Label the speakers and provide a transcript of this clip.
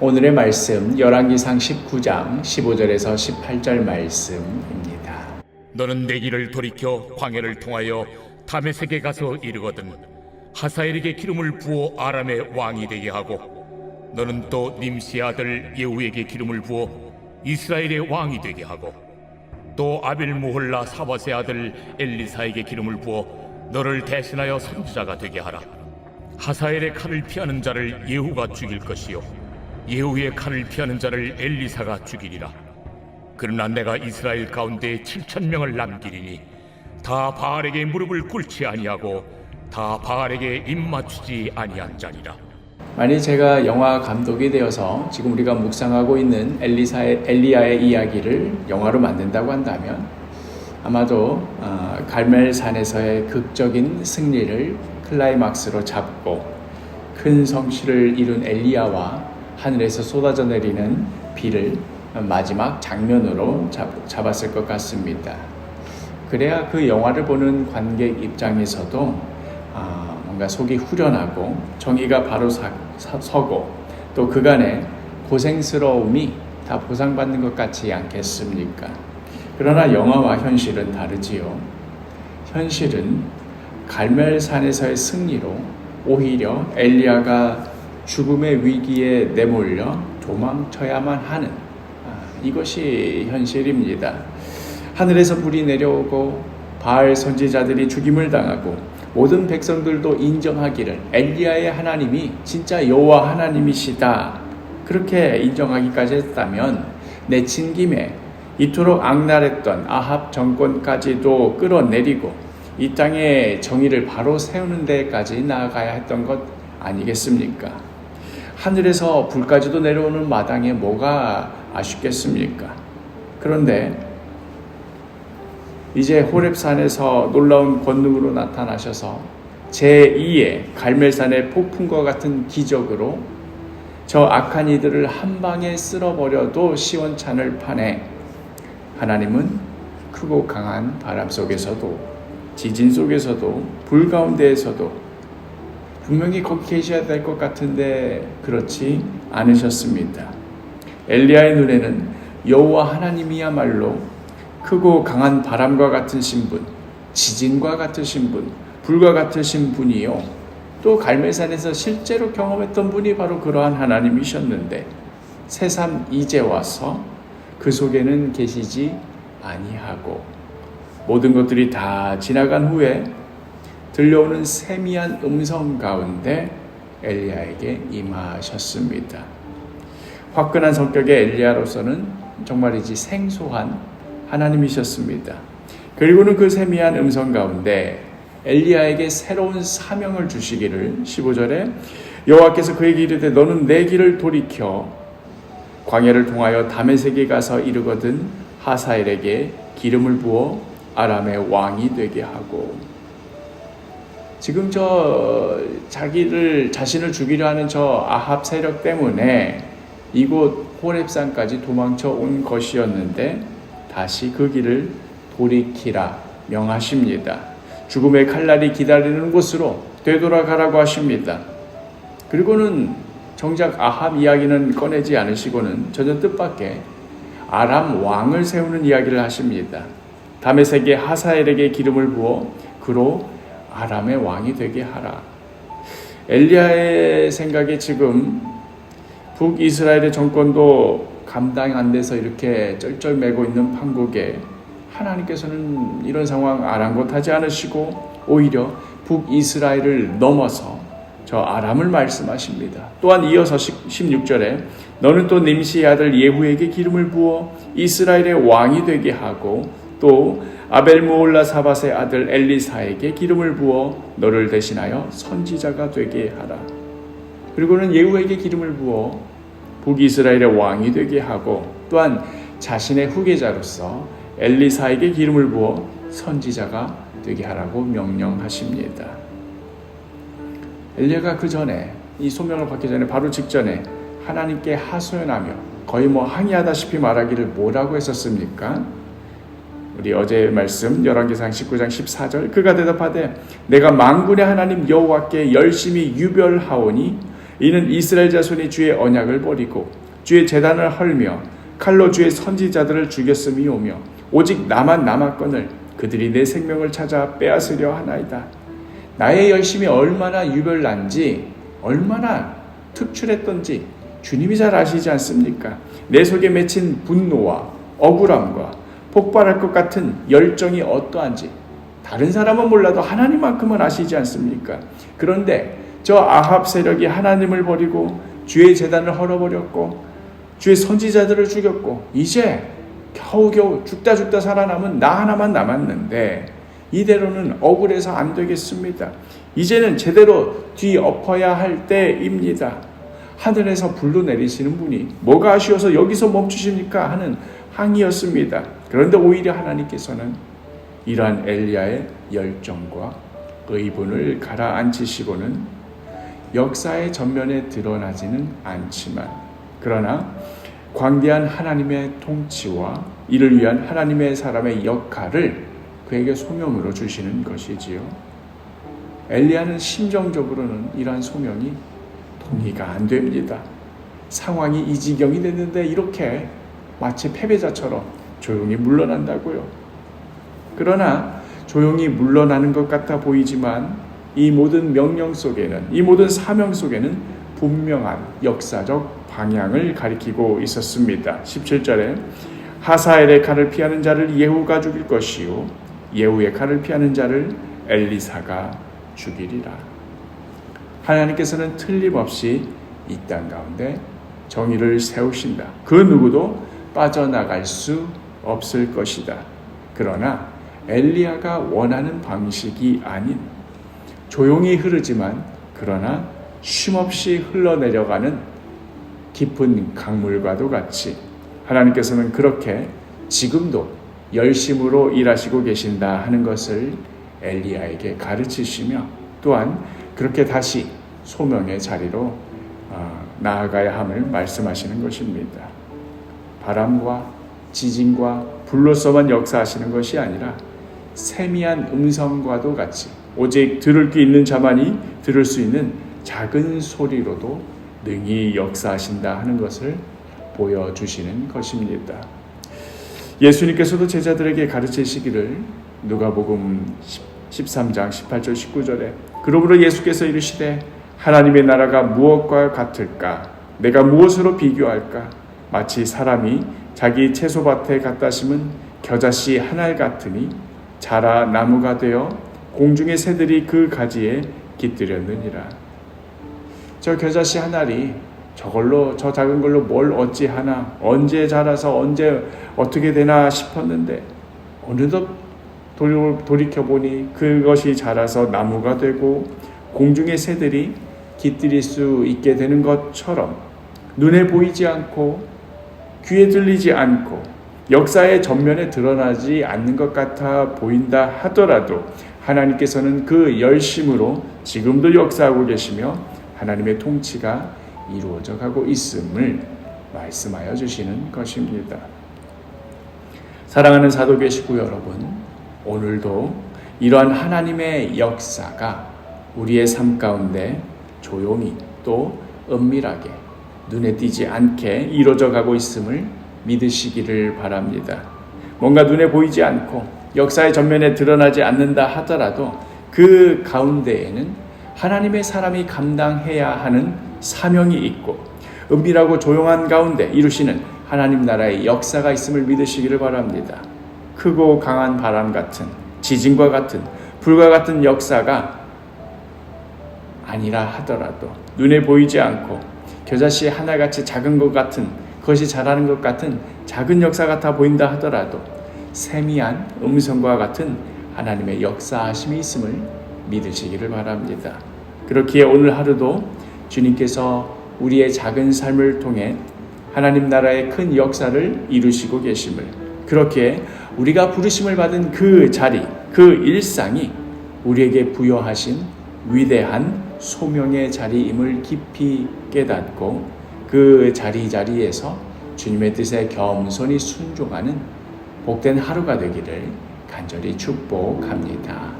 Speaker 1: 오늘의 말씀 열왕기상 19장 15절에서 18절 말씀입니다.
Speaker 2: 너는 내 길을 돌이켜 광야를 통하여 다메섹에 가서 이르거든 하사엘에게 기름을 부어 아람의 왕이 되게 하고 너는 또 님시의 아들 예후에게 기름을 부어 이스라엘의 왕이 되게 하고 또 아벨무홀라 사밧의 아들 엘리사에게 기름을 부어 너를 대신하여 선지자가 되게 하라. 하사엘의 칼을 피하는 자를 예후가 죽일 것이요 예후의 칼을 피하는 자를 엘리사가 죽이리라. 그러나 내가 이스라엘 가운데 7,000명을 남기리니 다 바알에게 무릎을 꿇지 아니하고 다 바알에게 입맞추지 아니한 자리라.
Speaker 1: 만약 제가 영화 감독이 되어서 지금 우리가 묵상하고 있는 엘리야의 이야기를 영화로 만든다고 한다면 아마도 갈멜산에서의 극적인 승리를 클라이막스로 잡고 큰 성취를 이룬 엘리야와 하늘에서 쏟아져 내리는 비를 마지막 장면으로 잡았을 것 같습니다. 그래야 그 영화를 보는 관객 입장에서도 뭔가 속이 후련하고 정의가 바로 서고 또 그간의 고생스러움이 다 보상받는 것 같지 않겠습니까? 그러나 영화와 현실은 다르지요. 현실은 갈멜산에서의 승리로 오히려 엘리야가 죽음의 위기에 내몰려 도망쳐야만 하는 이것이 현실입니다. 하늘에서 불이 내려오고 바알 선지자들이 죽임을 당하고 모든 백성들도 인정하기를 엘리야의 하나님이 진짜 여호와 하나님이시다 그렇게 인정하기까지 했다면 내친 김에 이토록 악랄했던 아합 정권까지도 끌어내리고 이 땅의 정의를 바로 세우는 데까지 나아가야 했던 것 아니겠습니까? 하늘에서 불까지도 내려오는 마당에 뭐가 아쉽겠습니까? 그런데 이제 호렙산에서 놀라운 권능으로 나타나셔서 제2의 갈멜산의 폭풍과 같은 기적으로 저 악한 이들을 한 방에 쓸어버려도 시원찮을 판에 하나님은 크고 강한 바람 속에서도 지진 속에서도 불 가운데에서도 분명히 거기 계셔야 될 것 같은데 그렇지 않으셨습니다. 엘리야의 눈에는 여호와 하나님이야말로 크고 강한 바람과 같은 신분, 지진과 같으신 분, 불과 같으신 분이요. 또 갈멜산에서 실제로 경험했던 분이 바로 그러한 하나님이셨는데 새삼 이제 와서 그 속에는 계시지 아니하고 모든 것들이 다 지나간 후에 들려오는 세미한 음성 가운데 엘리야에게 임하셨습니다. 화끈한 성격의 엘리야로서는 정말이지 생소한 하나님이셨습니다. 그리고는 그 세미한 음성 가운데 엘리야에게 새로운 사명을 주시기를 15절에 여호와께서 그에게 이르되 너는 내 길을 돌이켜 광야를 통하여 다메섹에 가서 이르거든 하사엘에게 기름을 부어 아람의 왕이 되게 하고 지금 자신을 죽이려 하는 저 아합 세력 때문에 이곳 호렙산까지 도망쳐 온 것이었는데 다시 그 길을 돌이키라 명하십니다. 죽음의 칼날이 기다리는 곳으로 되돌아가라고 하십니다. 그리고는 정작 아합 이야기는 꺼내지 않으시고는 전혀 뜻밖의 아람 왕을 세우는 이야기를 하십니다. 다메섹의 하사엘에게 기름을 부어 그로 아람의 왕이 되게 하라. 엘리야의 생각에 지금 북이스라엘의 정권도 감당 안 돼서 이렇게 쩔쩔매고 있는 판국에 하나님께서는 이런 상황 아랑곳하지 않으시고 오히려 북이스라엘을 넘어서 저 아람을 말씀하십니다. 또한 이어서 16절에 너는 또 님시의 아들 예후에게 기름을 부어 이스라엘의 왕이 되게 하고 또 아벨무홀라 사밧의 아들 엘리사에게 기름을 부어 너를 대신하여 선지자가 되게 하라. 그리고는 예후에게 기름을 부어 북이스라엘의 왕이 되게 하고 또한 자신의 후계자로서 엘리사에게 기름을 부어 선지자가 되게 하라고 명령하십니다. 엘리야가 그 전에 이 소명을 받기 전에 바로 직전에 하나님께 하소연하며 거의 항의하다시피 말하기를 뭐라고 했었습니까? 우리 어제 말씀 열왕기상 19장 14절 그가 대답하되 내가 만군의 하나님 여호와께 열심히 유별하오니 이는 이스라엘 자손이 주의 언약을 버리고 주의 제단을 헐며 칼로 주의 선지자들을 죽였음이오며 오직 나만 남았거늘 그들이 내 생명을 찾아 빼앗으려 하나이다. 나의 열심이 얼마나 유별난지 얼마나 특출했던지 주님이 잘 아시지 않습니까? 내 속에 맺힌 분노와 억울함과 폭발할 것 같은 열정이 어떠한지 다른 사람은 몰라도 하나님만큼은 아시지 않습니까? 그런데 저 아합 세력이 하나님을 버리고 주의 제단을 헐어버렸고 주의 선지자들을 죽였고 이제 겨우겨우 죽다 살아남은 나 하나만 남았는데 이대로는 억울해서 안 되겠습니다. 이제는 제대로 뒤엎어야 할 때입니다. 하늘에서 불로 내리시는 분이 뭐가 아쉬워서 여기서 멈추십니까? 하는 항의였습니다. 그런데 오히려 하나님께서는 이러한 엘리야의 열정과 의분을 가라앉히시고는 역사의 전면에 드러나지는 않지만 그러나 광대한 하나님의 통치와 이를 위한 하나님의 사람의 역할을 그에게 소명으로 주시는 것이지요. 엘리야는 심정적으로는 이러한 소명이 동의가 안 됩니다. 상황이 이 지경이 됐는데 이렇게 마치 패배자처럼 조용히 물러난다고요. 그러나 조용히 물러나는 것 같아 보이지만 이 모든 명령 속에는, 이 모든 사명 속에는 분명한 역사적 방향을 가리키고 있었습니다. 17절에 하사엘의 칼을 피하는 자를 예후가 죽일 것이요 예후의 칼을 피하는 자를 엘리사가 죽이리라. 하나님께서는 틀림없이 이 땅 가운데 정의를 세우신다. 그 누구도 빠져나갈 수 없을 것이다. 그러나 엘리야가 원하는 방식이 아닌 조용히 흐르지만 그러나 쉼없이 흘러내려가는 깊은 강물과도 같이 하나님께서는 그렇게 지금도 열심으로 일하시고 계신다 하는 것을 엘리야에게 가르치시며 또한 그렇게 다시 소명의 자리로 나아가야 함을 말씀하시는 것입니다. 바람과 지진과 불로서만 역사하시는 것이 아니라 세미한 음성과도 같이 오직 들을 귀 있는 자만이 들을 수 있는 작은 소리로도 능히 역사하신다 하는 것을 보여주시는 것입니다. 예수님께서도 제자들에게 가르치시기를 누가복음 13장 18절 19절에 그러므로 예수께서 이르시되 하나님의 나라가 무엇과 같을까? 내가 무엇으로 비교할까? 마치 사람이 자기 채소밭에 갖다 심은 겨자씨 한 알 같으니 자라 나무가 되어 공중의 새들이 그 가지에 깃들였느니라. 저 겨자씨 한 알이 저걸로 저 작은 걸로 뭘 어찌 하나 언제 자라서 언제 어떻게 되나 싶었는데 어느덧 돌이켜보니 그것이 자라서 나무가 되고 공중의 새들이 깃들일 수 있게 되는 것처럼 눈에 보이지 않고 귀에 들리지 않고 역사의 전면에 드러나지 않는 것 같아 보인다 하더라도 하나님께서는 그 열심으로 지금도 역사하고 계시며 하나님의 통치가 이루어져 가고 있음을 말씀하여 주시는 것입니다. 사랑하는 사도계 식구 여러분, 오늘도 이러한 하나님의 역사가 우리의 삶 가운데 조용히 또 은밀하게 눈에 띄지 않게 이루어져 가고 있음을 믿으시기를 바랍니다. 뭔가 눈에 보이지 않고 역사의 전면에 드러나지 않는다 하더라도 그 가운데에는 하나님의 사람이 감당해야 하는 사명이 있고 은밀하고 조용한 가운데 이루시는 하나님 나라의 역사가 있음을 믿으시기를 바랍니다. 크고 강한 바람 같은 지진과 같은 불과 같은 역사가 아니라 하더라도 눈에 보이지 않고 겨자씨 하나같이 작은 것 같은 그것이 자라는 것 같은 작은 역사 같아 보인다 하더라도 세미한 음성과 같은 하나님의 역사하심이 있음을 믿으시기를 바랍니다. 그렇기에 오늘 하루도 주님께서 우리의 작은 삶을 통해 하나님 나라의 큰 역사를 이루시고 계심을, 그렇게 우리가 부르심을 받은 그 자리, 그 일상이 우리에게 부여하신 위대한 소명의 자리임을 깊이 깨닫고 그 자리에서 주님의 뜻에 겸손히 순종하는 복된 하루가 되기를 간절히 축복합니다.